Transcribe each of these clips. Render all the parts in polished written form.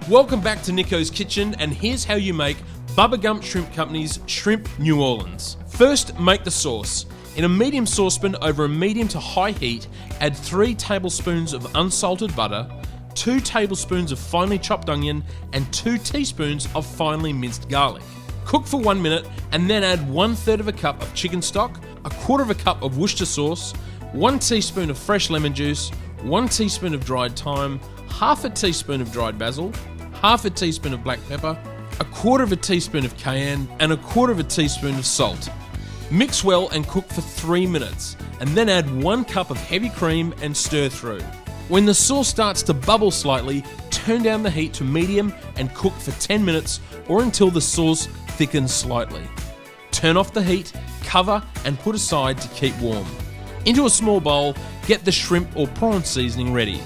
Welcome back to Nicko's Kitchen, and here's how you make Bubba Gump Shrimp Company's Shrimp New Orleans. First, make the sauce. In a medium saucepan over a medium to high heat, add 3 tablespoons of unsalted butter, 2 tablespoons of finely chopped onion, and 2 teaspoons of finely minced garlic. Cook for 1 minute and then add 1/3 of a cup of chicken stock, 1/4 of a cup of Worcester sauce, 1 teaspoon of fresh lemon juice, 1 teaspoon of dried thyme, half a teaspoon of dried basil, half a teaspoon of black pepper, 1/4 teaspoon of cayenne, and 1/4 teaspoon of salt. Mix well and cook for 3 minutes, and then add 1 cup of heavy cream and stir through. When the sauce starts to bubble slightly, turn down the heat to medium and cook for 10 minutes or until the sauce thickens slightly. Turn off the heat, cover, and put aside to keep warm. Into a small bowl, get the shrimp or prawn seasoning ready.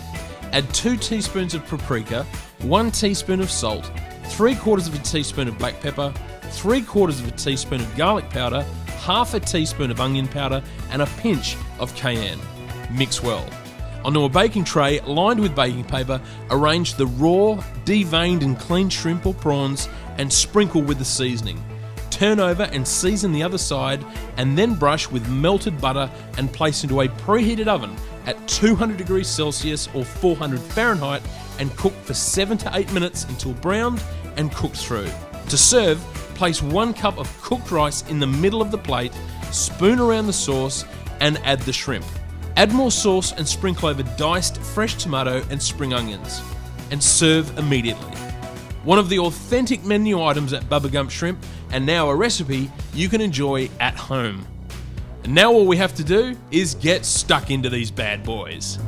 Add 2 teaspoons of paprika, 1 teaspoon of salt, 3/4 teaspoon of black pepper, 3/4 teaspoon of garlic powder, half a teaspoon of onion powder, and a pinch of cayenne. Mix well. Onto a baking tray lined with baking paper, arrange the raw, deveined and cleaned shrimp or prawns and sprinkle with the seasoning. Turn over and season the other side, and then brush with melted butter and place into a preheated oven at 200 degrees Celsius or 400 Fahrenheit and cook for 7 to 8 minutes until browned and cooked through. To serve, place 1 cup of cooked rice in the middle of the plate, spoon around the sauce, and add the shrimp. Add more sauce and sprinkle over diced fresh tomato and spring onions, and serve immediately. One of the authentic menu items at Bubba Gump Shrimp, and now a recipe you can enjoy at home. And now all we have to do is get stuck into these bad boys.